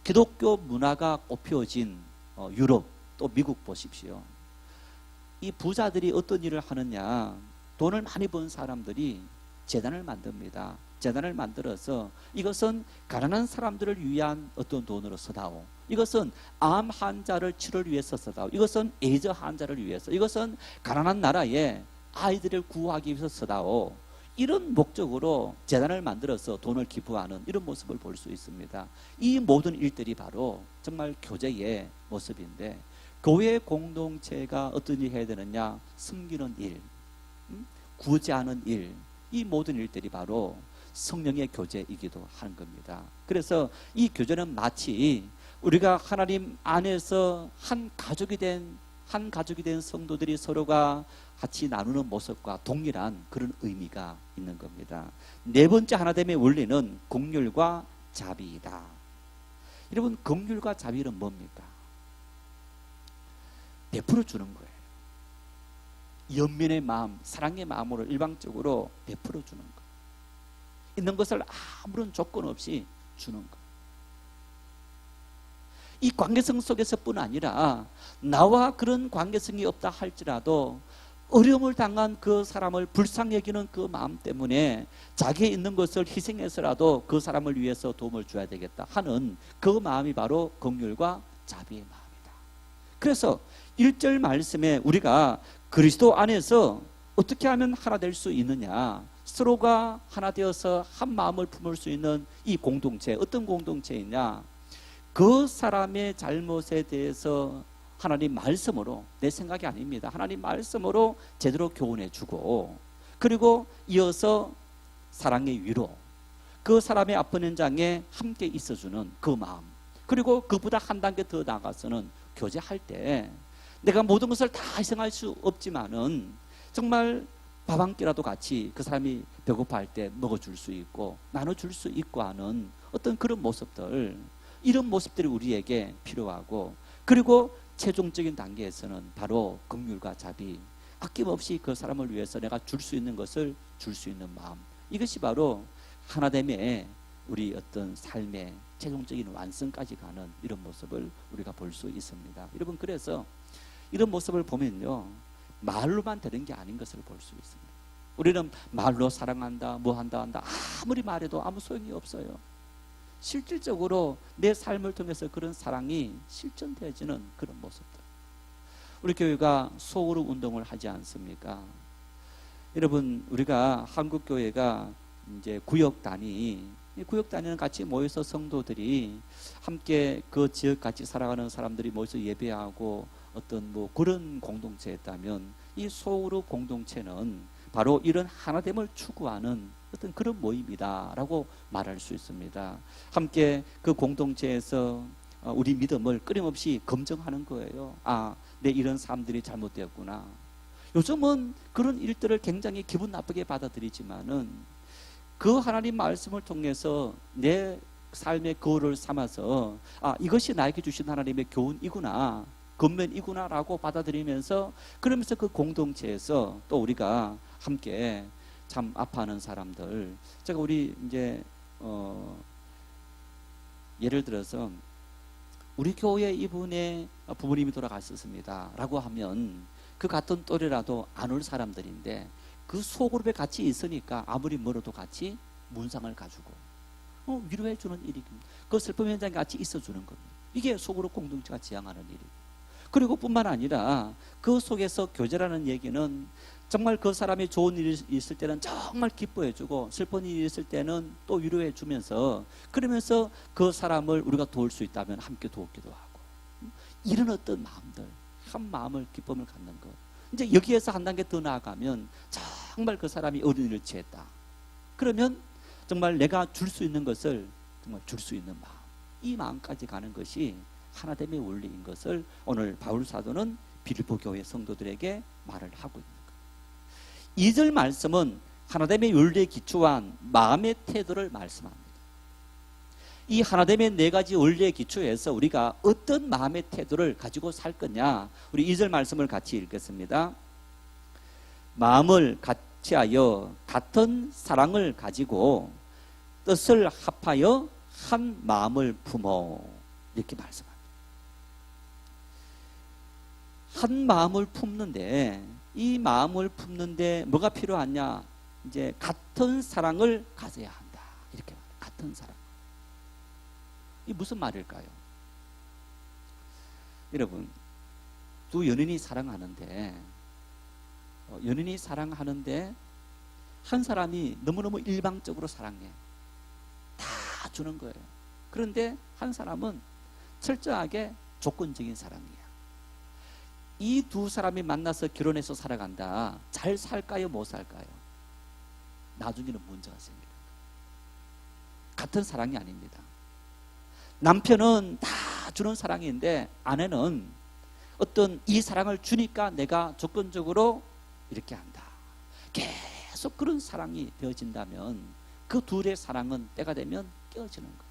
기독교 문화가 꽃피워진 유럽, 또 미국 보십시오. 이 부자들이 어떤 일을 하느냐? 돈을 많이 번 사람들이 재단을 만듭니다. 재단을 만들어서 이것은 가난한 사람들을 위한 어떤 돈으로 쓰다오, 이것은 암 환자를 치료를 위해서 쓰다오, 이것은 에이즈 환자를 위해서, 이것은 가난한 나라에 아이들을 구하기 위해서 쓰다오, 이런 목적으로 재단을 만들어서 돈을 기부하는 이런 모습을 볼 수 있습니다. 이 모든 일들이 바로 정말 교제의 모습인데, 교회 공동체가 어떤 일을 해야 되느냐? 섬기는 일, 구제하는 일, 이 모든 일들이 바로 성령의 교제이기도 하는 겁니다. 그래서 이 교제는 마치 우리가 하나님 안에서 한 가족이 된 성도들이 서로가 같이 나누는 모습과 동일한 그런 의미가 있는 겁니다. 네 번째 하나됨의 원리는 긍휼과 자비이다. 여러분, 긍휼과 자비는 뭡니까? 베풀어 주는 거예요. 연민의 마음, 사랑의 마음으로 일방적으로 베풀어 주는 것, 있는 것을 아무런 조건 없이 주는 것. 이 관계성 속에서뿐 아니라 나와 그런 관계성이 없다 할지라도 어려움을 당한 그 사람을 불쌍히 여기는 그 마음 때문에 자기의 있는 것을 희생해서라도 그 사람을 위해서 도움을 줘야 되겠다 하는 그 마음이 바로 긍휼과 자비의 마음이다. 그래서 1절 말씀에 우리가 그리스도 안에서 어떻게 하면 하나 될 수 있느냐, 서로가 하나 되어서 한 마음을 품을 수 있는 이 공동체, 어떤 공동체이냐? 그 사람의 잘못에 대해서 하나님 말씀으로, 내 생각이 아닙니다, 하나님 말씀으로 제대로 교훈해 주고, 그리고 이어서 사랑의 위로, 그 사람의 아픈 현장에 함께 있어주는 그 마음, 그리고 그보다 한 단계 더 나아가서는 교제할 때 내가 모든 것을 다 희생할 수 없지만은 정말 밥 한 끼라도 같이 그 사람이 배고파할 때 먹어줄 수 있고 나눠줄 수 있고 하는 어떤 그런 모습들, 이런 모습들이 우리에게 필요하고, 그리고 최종적인 단계에서는 바로 긍휼과 자비, 아낌없이 그 사람을 위해서 내가 줄 수 있는 것을 줄 수 있는 마음, 이것이 바로 하나됨의 우리 어떤 삶의 최종적인 완성까지 가는 이런 모습을 우리가 볼 수 있습니다. 여러분, 그래서 이런 모습을 보면요, 말로만 되는 게 아닌 것을 볼 수 있습니다. 우리는 말로 사랑한다, 뭐 한다 아무리 말해도 아무 소용이 없어요. 실질적으로 내 삶을 통해서 그런 사랑이 실천되어지는 그런 모습들. 우리 교회가 소그룹 운동을 하지 않습니까? 여러분, 우리가 한국 교회가 이제 구역 단위, 구역 단위는 같이 모여서 성도들이 함께 그 지역 같이 살아가는 사람들이 모여서 예배하고 어떤 뭐 그런 공동체였다면, 이 소그룹 공동체는 바로 이런 하나됨을 추구하는 어떤 그런 모임이다라고 말할 수 있습니다. 함께 그 공동체에서 우리 믿음을 끊임없이 검증하는 거예요. 아, 내 이런 삶들이 잘못되었구나. 요즘은 그런 일들을 굉장히 기분 나쁘게 받아들이지만은 그 하나님 말씀을 통해서 내 삶의 거울을 삼아서 아, 이것이 나에게 주신 하나님의 교훈이구나, 권면이구나라고 받아들이면서, 그러면서 그 공동체에서 또 우리가 함께 참 아파하는 사람들, 제가 우리 이제 예를 들어서 우리 교회 이분의 부모님이 돌아가셨습니다 라고 하면 그 같은 또래라도 안 올 사람들인데 그 소그룹에 같이 있으니까 아무리 멀어도 같이 문상을 가지고 위로해 주는 일입니다. 그 슬픔 현장에 같이 있어주는 겁니다. 이게 소그룹 공동체가 지향하는 일이에요. 그리고 뿐만 아니라 그 속에서 교제라는 얘기는 정말 그 사람이 좋은 일이 있을 때는 정말 기뻐해 주고 슬픈 일이 있을 때는 또 위로해 주면서, 그러면서 그 사람을 우리가 도울 수 있다면 함께 돕기도 하고, 이런 어떤 마음들, 한 마음을, 기쁨을 갖는 것. 이제 여기에서 한 단계 더 나아가면 정말 그 사람이 어린이를 취했다. 그러면 정말 내가 줄 수 있는 것을 정말 줄 수 있는 마음, 이 마음까지 가는 것이 하나됨의 원리인 것을 오늘 바울 사도는 빌립보 교회 성도들에게 말을 하고 있는 거예요. 2절 말씀은 하나됨의 원리에 기초한 마음의 태도를 말씀합니다. 이 하나됨의 4가지 원리에 기초해서 우리가 어떤 마음의 태도를 가지고 살 거냐, 우리 2절 말씀을 같이 읽겠습니다. 마음을 같이하여 같은 사랑을 가지고 뜻을 합하여 한 마음을 품어, 이렇게 말씀합니다. 한 마음을 품는데, 이 마음을 품는데 뭐가 필요하냐? 이제 같은 사랑을 가져야 한다. 이렇게 말해요. 같은 사랑. 이 무슨 말일까요? 여러분, 두 연인이 사랑하는데 한 사람이 너무너무 일방적으로 사랑해. 다 주는 거예요. 그런데 한 사람은 철저하게 조건적인 사랑이야. 이 두 사람이 만나서 결혼해서 살아간다. 잘 살까요? 못 살까요? 나중에는 문제가 생깁니다. 같은 사랑이 아닙니다. 남편은 다 주는 사랑인데 아내는 어떤 이 사랑을 주니까 내가 조건적으로 이렇게 한다. 계속 그런 사랑이 되어진다면 그 둘의 사랑은 때가 되면 깨어지는 거예요.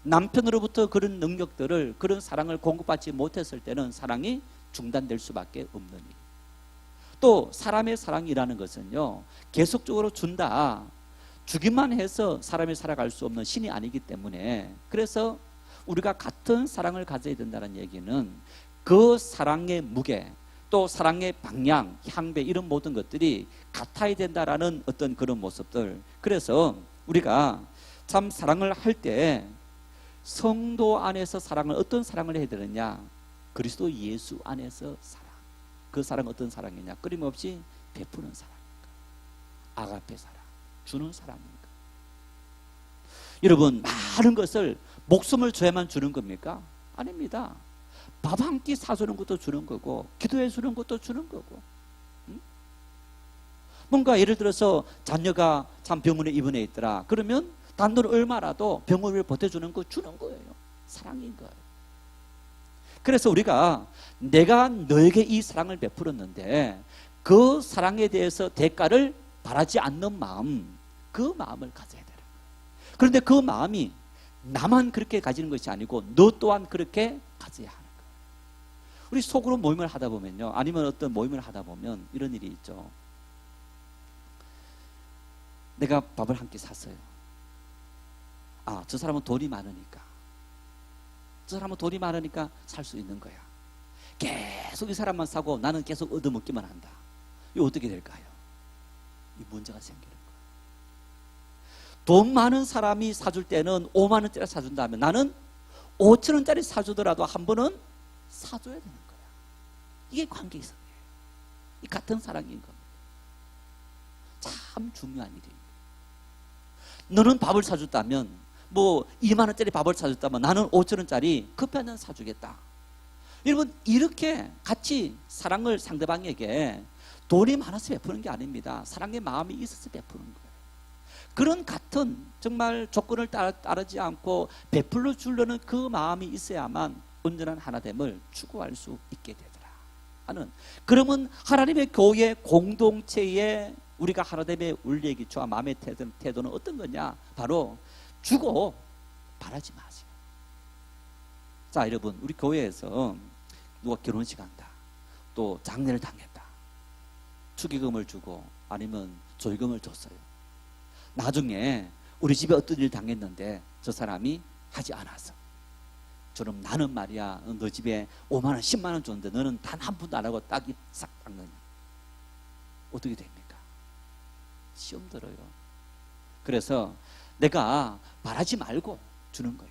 남편으로부터 그런 능력들을, 그런 사랑을 공급받지 못했을 때는 사랑이 중단될 수밖에 없는 일. 또 사람의 사랑이라는 것은요, 계속적으로 준다, 주기만 해서 사람이 살아갈 수 없는 신이 아니기 때문에, 그래서 우리가 같은 사랑을 가져야 된다는 얘기는 그 사랑의 무게, 또 사랑의 방향, 향배, 이런 모든 것들이 같아야 된다라는 어떤 그런 모습들. 그래서 우리가 참 사랑을 할 때 성도 안에서 사랑을, 어떤 사랑을 해야 되느냐? 그리스도 예수 안에서 사랑. 그 사랑은 어떤 사랑이냐? 끊임없이 베푸는 사랑입니다. 아가페 사랑, 주는 사랑입니다. 여러분, 많은 것을 목숨을 줘야만 주는 겁니까? 아닙니다. 밥 한 끼 사주는 것도 주는 거고, 기도해 주는 것도 주는 거고, 뭔가 예를 들어서 자녀가 참 병원에 입원해 있더라. 그러면 단돈 얼마라도 병원을 보태주는 거 주는 거예요. 사랑인 거예요. 그래서 우리가 내가 너에게 이 사랑을 베풀었는데 그 사랑에 대해서 대가를 바라지 않는 마음, 그 마음을 가져야 되는 거예요. 그런데 그 마음이 나만 그렇게 가지는 것이 아니고 너 또한 그렇게 가져야 하는 거예요. 우리 소그룹 모임을 하다 보면요, 아니면 어떤 모임을 하다 보면 이런 일이 있죠. 내가 밥을 한 끼 샀어요. 아, 저 사람은 돈이 많으니까, 저 사람은 돈이 많으니까 살 수 있는 거야. 계속 이 사람만 사고 나는 계속 얻어먹기만 한다. 이거 어떻게 될까요? 이 문제가 생기는 거예요. 돈 많은 사람이 사줄 때는 5만 원짜리 사준다면 나는 5천 원짜리 사주더라도 한 번은 사줘야 되는 거야. 이게 관계이성이에요. 이 같은 사랑인 겁니다. 참 중요한 일이에요. 너는 밥을 사줬다면, 뭐 2만 원짜리 밥을 사줬다면 나는 5천 원짜리 커피 한 잔 사주겠다. 여러분, 이렇게 같이 사랑을 상대방에게 돈이 많아서 베푸는 게 아닙니다. 사랑의 마음이 있어서 베푸는 거예요. 그런 같은 정말 조건을 따르지 않고 베풀어 주려는 그 마음이 있어야만 온전한 하나됨을 추구할 수 있게 되더라 하는, 그러면 하나님의 교회 공동체에 우리가 하나됨의 원리의 기초와 마음의 태도는 어떤 거냐? 바로 주고 바라지 마세요. 자, 여러분, 우리 교회에서 누가 결혼식 한다, 또 장례를 당했다, 축의금을 주고 아니면 조의금을 줬어요. 나중에 우리 집에 어떤 일을 당했는데 저 사람이 하지 않았어. 저럼 나는 말이야, 너 집에 5만 원, 10만 원 줬는데 너는 단 한 푼도 안 하고 딱이 싹 닦느냐? 어떻게 됩니까? 시험 들어요. 그래서 내가 말하지 말고 주는 거야.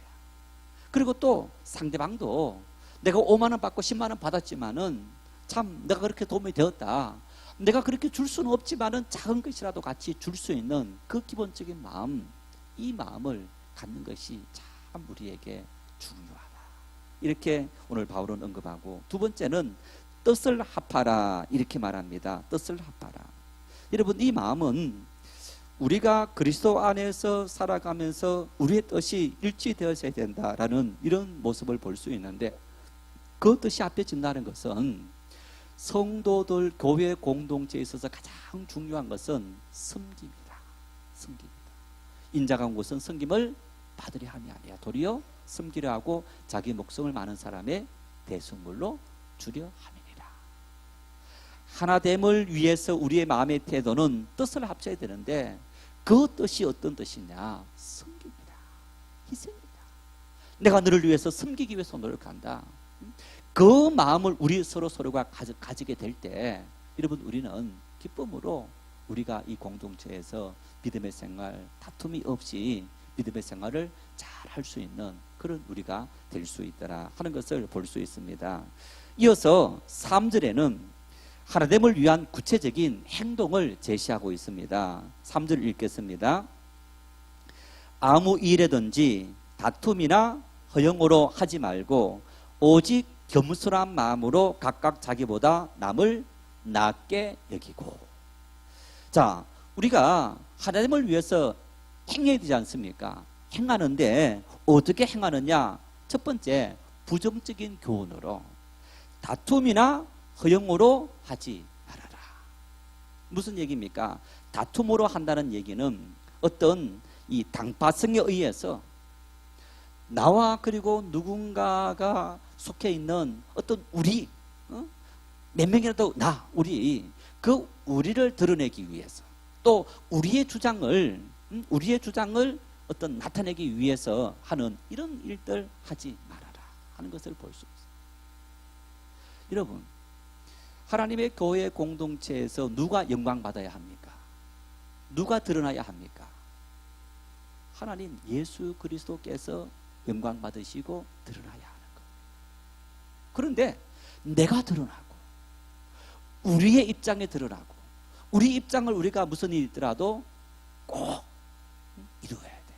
그리고 또 상대방도 내가 5만 원 받고 10만 원 받았지만은 참 내가 그렇게 도움이 되었다, 내가 그렇게 줄 수는 없지만은 작은 것이라도 같이 줄 수 있는 그 기본적인 마음, 이 마음을 갖는 것이 참 우리에게 중요하다. 이렇게 오늘 바울은 언급하고, 두 번째는 뜻을 합하라 이렇게 말합니다. 뜻을 합하라. 여러분, 이 마음은 우리가 그리스도 안에서 살아가면서 우리의 뜻이 일치되어야 된다라는 이런 모습을 볼 수 있는데, 그 뜻이 합해진다는 것은 성도들 교회 공동체에 있어서 가장 중요한 것은 섬깁니다. 섬깁니다. 인자간 곳은 섬김을 받으려 함이 아니야 도리어 섬기려 하고 자기 목숨을 많은 사람의 대속물로 주려 함이니라. 하나됨을 위해서 우리의 마음의 태도는 뜻을 합쳐야 되는데, 그 뜻이 어떤 뜻이냐? 섬깁니다. 희생입니다. 내가 너를 위해서 섬기기 위해서 노력한다. 그 마음을 우리 서로가 가지게 될 때, 여러분, 우리는 기쁨으로 우리가 이 공동체에서 믿음의 생활, 다툼이 없이 믿음의 생활을 잘 할 수 있는 그런 우리가 될 수 있더라 하는 것을 볼 수 있습니다. 이어서 3절에는 하나됨을 위한 구체적인 행동을 제시하고 있습니다. 3절 읽겠습니다. 아무 일에든지 다툼이나 허영으로 하지 말고 오직 겸손한 마음으로 각각 자기보다 남을 낮게 여기고. 자, 우리가 하나님을 위해서 행해야 되지 않습니까? 행하는데 어떻게 행하느냐? 첫 번째, 부정적인 교훈으로, 다툼이나 허영으로 하지 말아라. 무슨 얘기입니까? 다툼으로 한다는 얘기는 어떤 이 당파성에 의해서 나와 그리고 누군가가 속해 있는 어떤 우리, 몇 명이라도 그 우리를 드러내기 위해서, 또 우리의 주장을 어떤 나타내기 위해서 하는 이런 일들 하지 말아라 하는 것을 볼 수 있어요. 여러분, 하나님의 교회 공동체에서 누가 영광 받아야 합니까? 누가 드러나야 합니까? 하나님 예수 그리스도께서 영광 받으시고 드러나야 하는 것. 그런데 내가 드러나고 우리의 입장에 드러나고 우리 입장을 우리가 무슨 일이 있더라도 꼭 이루어야 돼.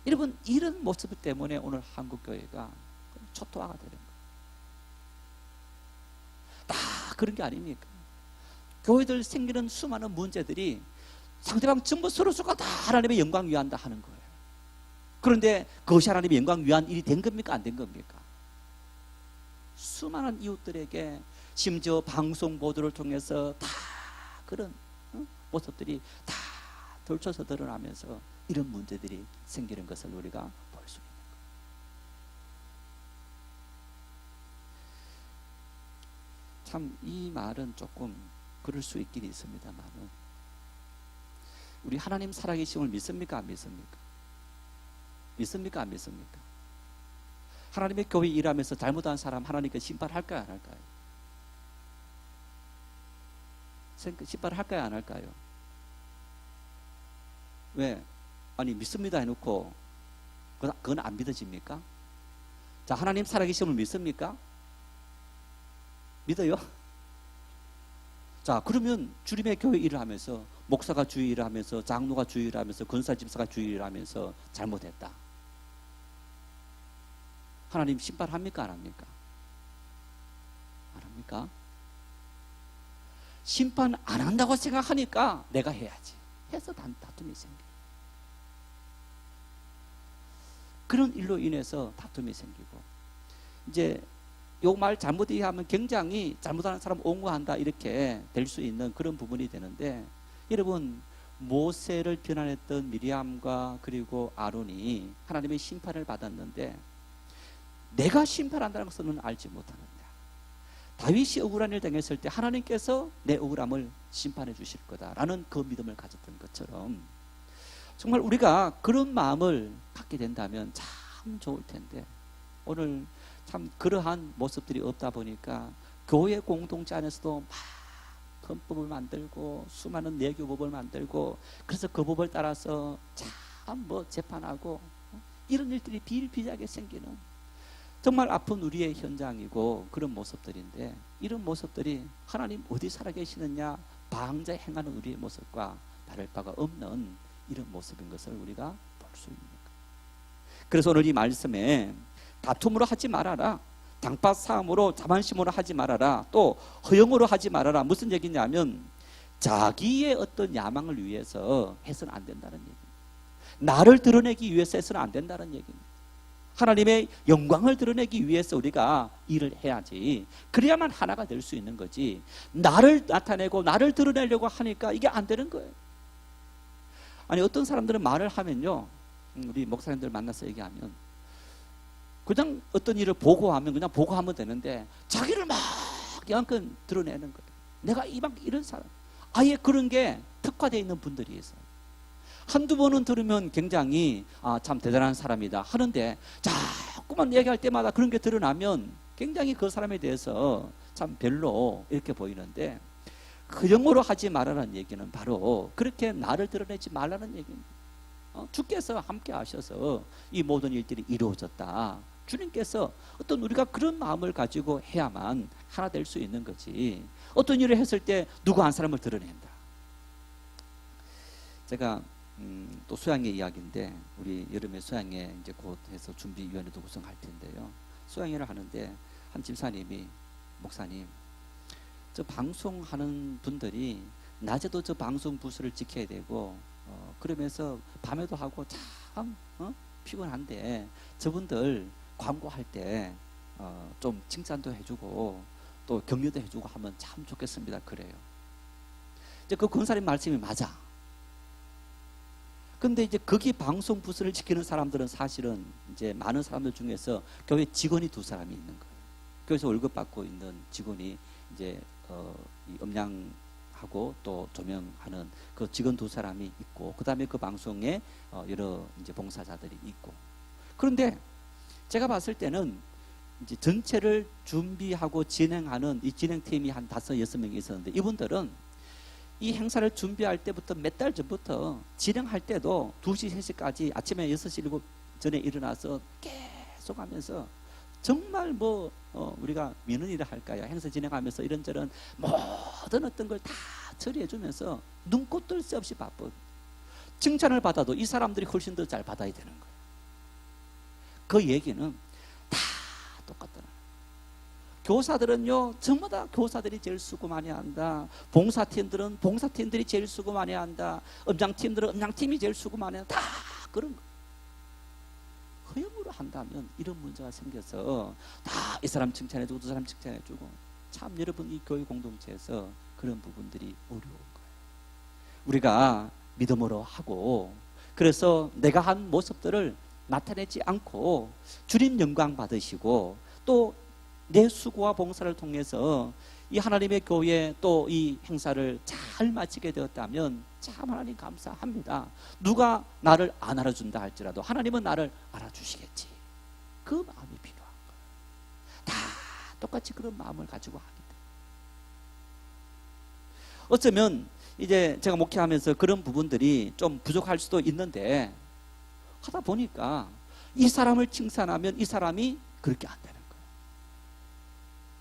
여러분, 이런 모습 때문에 오늘 한국교회가 초토화가 되는 거예요. 다 그런 게 아닙니까? 교회들 생기는 수많은 문제들이 상대방 전부 서로가 다 하나님의 영광 위한다 하는 거예요. 그런데 그것이 하나님의 영광 위한 일이 된 겁니까? 안 된 겁니까? 수많은 이웃들에게 심지어 방송 보도를 통해서 다 그런 모습들이 다 덜쳐서 드러나면서 이런 문제들이 생기는 것을 우리가 볼 수 있는 거예요. 참 이 말은 조금 그럴 수 있긴 있습니다만은, 우리 하나님 살아계심을 믿습니까 안 믿습니까? 믿습니까 안 믿습니까? 하나님의 교회 일하면서 잘못한 사람 하나님께 심판할까요 안 할까요? 심판할까요 안 할까요? 왜? 아니 믿습니다 해놓고 그건 안 믿어집니까? 자, 하나님 살아계심을 믿습니까? 믿어요? 자, 그러면 주님의 교회 일을 하면서, 목사가 주의 일을 하면서, 장로가 주의 일을 하면서, 권사 집사가 주의 일을 하면서 잘못했다, 하나님 심판합니까 안 합니까? 안 합니까? 심판 안 한다고 생각하니까 내가 해야지 해서 다툼이 생겨요. 그런 일로 인해서 다툼이 생기고, 이제 요 말 잘못 이해하면 굉장히 잘못하는 사람 옹호한다 이렇게 될 수 있는 그런 부분이 되는데, 여러분 모세를 비난했던 미리암과 그리고 아론이 하나님의 심판을 받았는데, 내가 심판한다는 것은 알지 못하느냐. 다윗이 억울한 일 당했을 때 하나님께서 내 억울함을 심판해 주실 거다라는 그 믿음을 가졌던 것처럼, 정말 우리가 그런 마음을 갖게 된다면 참 좋을 텐데, 오늘 참 그러한 모습들이 없다 보니까 교회 공동체 안에서도 막 헌법을 만들고 수많은 내교법을 만들고, 그래서 그 법을 따라서 참 뭐 재판하고 이런 일들이 비일비재하게 생기는 정말 아픈 우리의 현장이고 그런 모습들인데, 이런 모습들이 하나님 어디 살아계시느냐 방자에 행하는 우리의 모습과 다를 바가 없는 이런 모습인 것을 우리가 볼 수 있는 거예요. 그래서 오늘 이 말씀에 다툼으로 하지 말아라, 당파 싸움으로 자만심으로 하지 말아라, 또 허영으로 하지 말아라. 무슨 얘기냐면 자기의 어떤 야망을 위해서 해서는 안 된다는 얘기입니다. 나를 드러내기 위해서 해서는 안 된다는 얘기입니다. 하나님의 영광을 드러내기 위해서 우리가 일을 해야지, 그래야만 하나가 될 수 있는 거지, 나를 나타내고 나를 드러내려고 하니까 이게 안 되는 거예요. 아니 어떤 사람들은 말을 하면요, 우리 목사님들 만나서 얘기하면 그냥 어떤 일을 보고하면 그냥 보고하면 되는데 자기를 막 양껏 드러내는 거예요. 내가 이런 사람, 아예 그런 게 특화되어 있는 분들이 있어요. 한두 번은 들으면 굉장히 참 대단한 사람이다 하는데, 자꾸만 얘기할 때마다 그런 게 드러나면 굉장히 그 사람에 대해서 참 별로 이렇게 보이는데, 그 영어로 하지 말라는 얘기는 바로 그렇게 나를 드러내지 말라는 얘기입니다. 주께서 함께 하셔서 이 모든 일들이 이루어졌다. 주님께서 어떤 우리가 그런 마음을 가지고 해야만 하나 될 수 있는 거지, 어떤 일을 했을 때 누구 한 사람을 드러낸다. 제가 또 수양회 이야기인데, 우리 여름에 수양회 이제 곧 해서 준비위원회도 구성할 텐데요. 수양회를 하는데 한 집사님이, 목사님, 저 방송하는 분들이 낮에도 저 방송 부스를 지켜야 되고 그러면서 밤에도 하고 참 피곤한데, 저분들 광고할 때 좀 칭찬도 해주고 또 격려도 해주고 하면 참 좋겠습니다. 그래요. 이제 그 권사님 말씀이 맞아. 근데 이제 거기 방송 부스를 지키는 사람들은 사실은 이제 많은 사람들 중에서 교회 직원이 2사람이 있는 거예요. 교회에서 월급 받고 있는 직원이 이제 이 음량하고 또 조명하는 그 직원 2사람이 있고, 그 다음에 그 방송에 여러 이제 봉사자들이 있고. 그런데 제가 봤을 때는 이제 전체를 준비하고 진행하는 이 진행팀이 한 5-6명이 있었는데, 이분들은 이 행사를 준비할 때부터 몇 달 전부터 진행할 때도 2시, 3시까지 아침에 6시, 7시 전에 일어나서 계속 하면서, 정말 뭐 우리가 민원이라 할까요? 행사 진행하면서 이런저런 모든 어떤 걸 다 처리해 주면서 눈꽃 뜰 새 없이 바쁜, 칭찬을 받아도 이 사람들이 훨씬 더 잘 받아야 되는 거예요. 그 얘기는 다 똑같더라. 교사들은요, 전부 다 교사들이 제일 수고 많이 한다. 봉사팀들은 봉사팀들이 제일 수고 많이 한다. 음장팀들은 음장팀이 제일 수고 많이 한다. 다 그런 거. 허용으로 한다면 이런 문제가 생겨서 다 이 사람 칭찬해주고 저 사람 칭찬해주고, 참 여러분 이 교회 공동체에서 그런 부분들이 어려운 거예요. 우리가 믿음으로 하고, 그래서 내가 한 모습들을 나타내지 않고 주님 영광 받으시고, 또 내 수고와 봉사를 통해서 이 하나님의 교회 또 이 행사를 잘 마치게 되었다면 참 하나님 감사합니다. 누가 나를 안 알아준다 할지라도 하나님은 나를 알아주시겠지. 그 마음이 필요한 거예요. 다 똑같이 그런 마음을 가지고 하기 때문에. 어쩌면 이제 제가 목회하면서 그런 부분들이 좀 부족할 수도 있는데 하다 보니까 이 사람을 칭찬하면 이 사람이 그렇게 안 되는 거예요.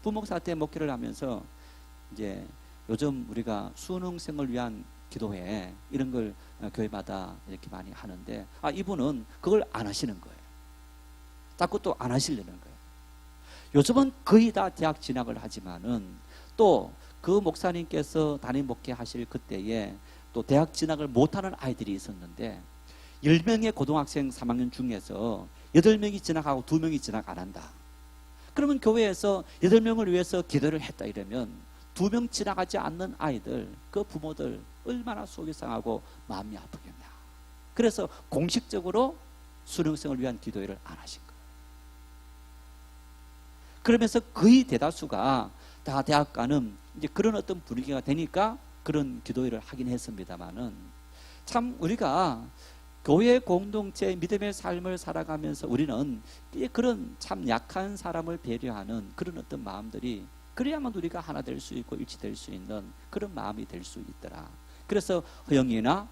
부목사 때 목회를 하면서 이제 요즘 우리가 수능생을 위한 기도회 이런 걸 교회마다 이렇게 많이 하는데 이분은 그걸 안 하시는 거예요. 자꾸 또 안 하시려는 거예요. 요즘은 거의 다 대학 진학을 하지만은 또 그 목사님께서 담임 목회하실 그때에 또 대학 진학을 못하는 아이들이 있었는데 10명의 고등학생 3학년 중에서 8명이 진학하고 2명이 진학 안 한다. 그러면 교회에서 8명을 위해서 기도를 했다 이러면 2명 진학하지 않는 아이들, 그 부모들 얼마나 속이 상하고 마음이 아프겠냐. 그래서 공식적으로 수능생을 위한 기도회를 안 하신 거예요. 그러면서 거의 대다수가 다 대학 가는 이제 그런 어떤 분위기가 되니까 그런 기도회를 하긴 했습니다만은 참 우리가 교회 공동체 믿음의 삶을 살아가면서 우리는 그런 참 약한 사람을 배려하는 그런 어떤 마음들이 그래야만 우리가 하나 될 수 있고 일치될 수 있는 그런 마음이 될 수 있더라. 그래서 허영이나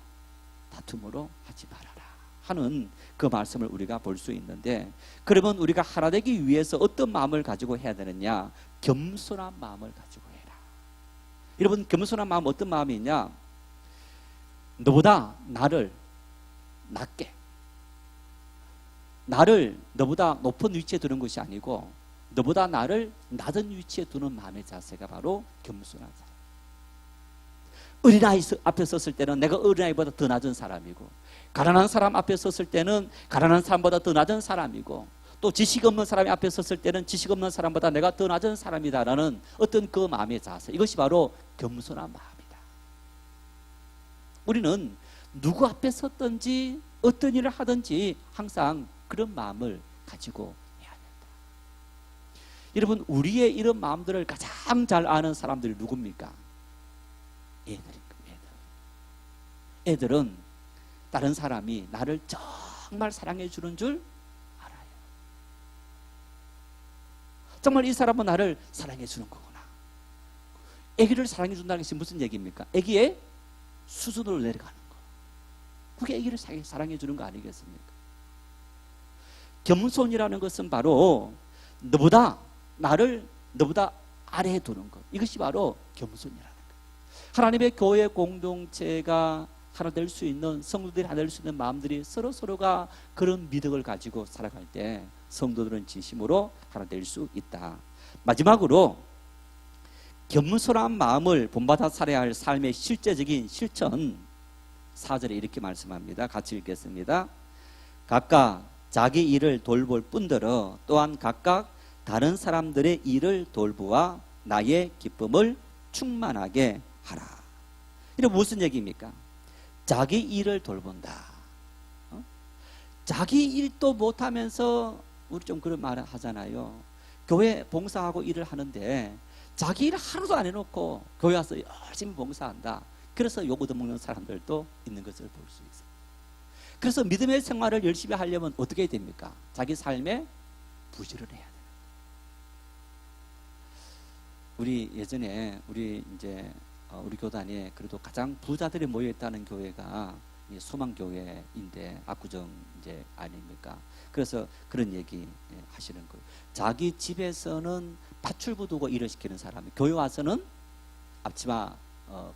다툼으로 하지 말아라 하는 그 말씀을 우리가 볼 수 있는데, 그러면 우리가 하나 되기 위해서 어떤 마음을 가지고 해야 되느냐? 겸손한 마음을 가지고 해라. 여러분, 겸손한 마음 어떤 마음이 있냐? 너보다 나를 낮게, 나를 너보다 높은 위치에 두는 것이 아니고 너보다 나를 낮은 위치에 두는 마음의 자세가 바로 겸손한 사람. 어린아이 앞에 섰을 때는 내가 어린아이보다 더 낮은 사람이고, 가난한 사람 앞에 섰을 때는 가난한 사람보다 더 낮은 사람이고, 또 지식 없는 사람이 앞에 섰을 때는 지식 없는 사람보다 내가 더 낮은 사람이다라는 어떤 그 마음의 자세, 이것이 바로 겸손한 마음이다. 우리는 누구 앞에 섰든지 어떤 일을 하든지 항상 그런 마음을 가지고 해야 된다. 여러분, 우리의 이런 마음들을 가장 잘 아는 사람들이 누굽니까? 애들입니다. 애들은 다른 사람이 나를 정말 사랑해 주는 줄 알아요. 정말 이 사람은 나를 사랑해 주는 거구나. 애기를 사랑해 준다는 것이 무슨 얘기입니까? 애기의 수준으로 내려가는 거. 그게 애기를 사랑해 주는 거 아니겠습니까? 겸손이라는 것은 바로 나를 너보다 아래에 두는 것. 이것이 바로 겸손이라는 것. 하나님의 교회 공동체가 하나 될 수 있는, 성도들이 하나 될 수 있는 마음들이 서로가 그런 미덕을 가지고 살아갈 때 성도들은 진심으로 하나 될 수 있다. 마지막으로 겸손한 마음을 본받아 살아야 할 삶의 실제적인 실천 4절에 이렇게 말씀합니다. 같이 읽겠습니다. 각각 자기 일을 돌볼 뿐더러 또한 각각 다른 사람들의 일을 돌보아 나의 기쁨을 충만하게 하라. 이게 무슨 얘기입니까? 자기 일을 돌본다. 자기 일도 못하면서 우리 좀 그런 말을 하잖아요. 교회 봉사하고 일을 하는데 자기 일 하나도 안 해놓고 교회 와서 열심히 봉사한다. 그래서 욕 얻어먹는 사람들도 있는 것을 볼 수 있어요. 그래서 믿음의 생활을 열심히 하려면 어떻게 해야 됩니까? 자기 삶에 부지런해야 돼요. 우리 예전에 우리 교단에 그래도 가장 부자들이 모여 있다는 교회가 소망교회인데 압구정 이제 아닙니까? 그래서 그런 얘기 하시는 거예요. 자기 집에서는 밧줄부 두고 일을 시키는 사람이 교회 와서는 앞치마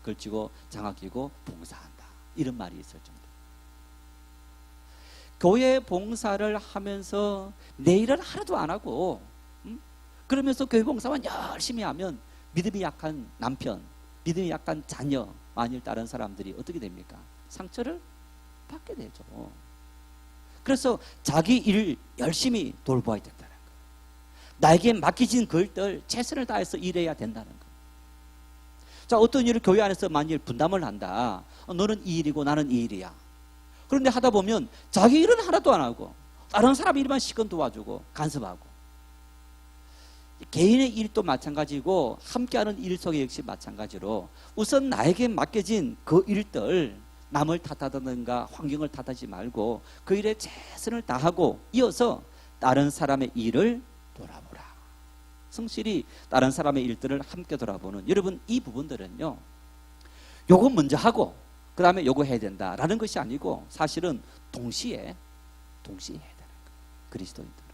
걸치고 장화 끼고 봉사한다. 이런 말이 있을 정도. 교회 봉사를 하면서 내 일을 하나도 안 하고 그러면서 교회 봉사만 열심히 하면 믿음이 약한 남편, 믿음이 약한 자녀, 만일 다른 사람들이 어떻게 됩니까? 상처를 받게 되죠. 그래서 자기 일을 열심히 돌보아야 된다는 거예요. 나에게 맡기진 글들 최선을 다해서 일해야 된다는 거예요. 자, 어떤 일을 교회 안에서 만일 분담을 한다. 너는 이 일이고 나는 이 일이야. 그런데 하다 보면 자기 일은 하나도 안 하고 다른 사람 일만 시건 도와주고 간섭하고 개인의 일도 마찬가지고 함께하는 일 속에 역시 마찬가지로 우선 나에게 맡겨진 그 일들, 남을 탓하든가 환경을 탓하지 말고 그 일에 최선을 다하고 이어서 다른 사람의 일을 돌아보라. 성실히 다른 사람의 일들을 함께 돌아보는, 여러분 이 부분들은요, 요거 먼저 하고 그 다음에 요거 해야 된다라는 것이 아니고 사실은 동시에 해야 되는 거예요. 그리스도인들은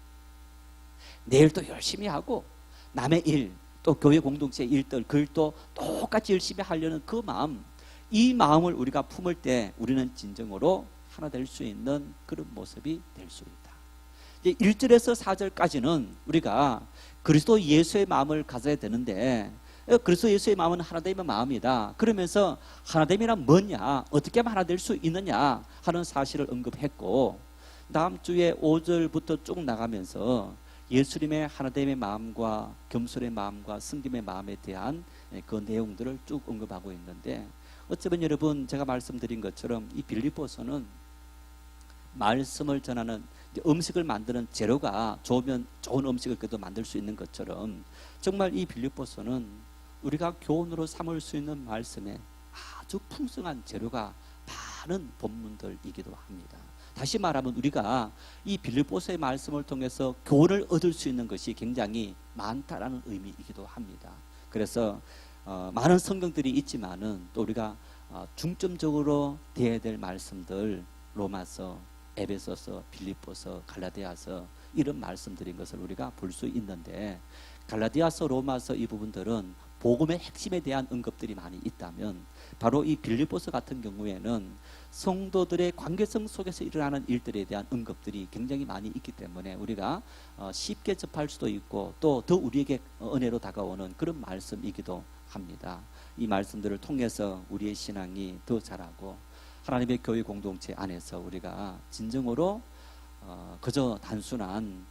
내일 또 열심히 하고 남의 일, 또 교회 공동체 일들, 그일도 똑같이 열심히 하려는 그 마음, 이 마음을 우리가 품을 때 우리는 진정으로 하나 될 수 있는 그런 모습이 될 수 있다. 이제 1절에서 4절까지는 우리가 그리스도 예수의 마음을 가져야 되는데, 그리스도 예수의 마음은 하나됨의 마음이다. 그러면서 하나됨이란 뭐냐, 어떻게 하면 하나 될 수 있느냐 하는 사실을 언급했고, 다음 주에 5절부터 쭉 나가면서 예수님의 하나됨의 마음과 겸손의 마음과 섬김의 마음에 대한 그 내용들을 쭉 언급하고 있는데, 어쩌면 여러분 제가 말씀드린 것처럼 이 빌립보서는 말씀을 전하는, 음식을 만드는 재료가 좋으면 좋은 음식을 그래도 만들 수 있는 것처럼 정말 이 빌립보서는 우리가 교훈으로 삼을 수 있는 말씀에 아주 풍성한 재료가 많은 본문들이기도 합니다. 다시 말하면 우리가 이 빌립보서의 말씀을 통해서 교훈을 얻을 수 있는 것이 굉장히 많다라는 의미이기도 합니다. 그래서 많은 성경들이 있지만은 또 우리가 중점적으로 대해야 될 말씀들, 로마서, 에베소서, 빌립보서, 갈라디아서, 이런 말씀드린 것을 우리가 볼 수 있는데, 갈라디아서, 로마서 이 부분들은 복음의 핵심에 대한 언급들이 많이 있다면, 바로 이 빌립보서 같은 경우에는 성도들의 관계성 속에서 일어나는 일들에 대한 언급들이 굉장히 많이 있기 때문에 우리가 쉽게 접할 수도 있고 또 더 우리에게 은혜로 다가오는 그런 말씀이기도 합니다. 이 말씀들을 통해서 우리의 신앙이 더 자라고 하나님의 교회 공동체 안에서 우리가 진정으로 그저 단순한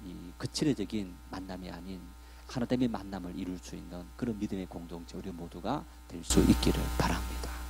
이 거칠어적인 만남이 아닌 하나님의 만남을 이룰 수 있는 그런 믿음의 공동체 우리 모두가 될 수 있기를 바랍니다.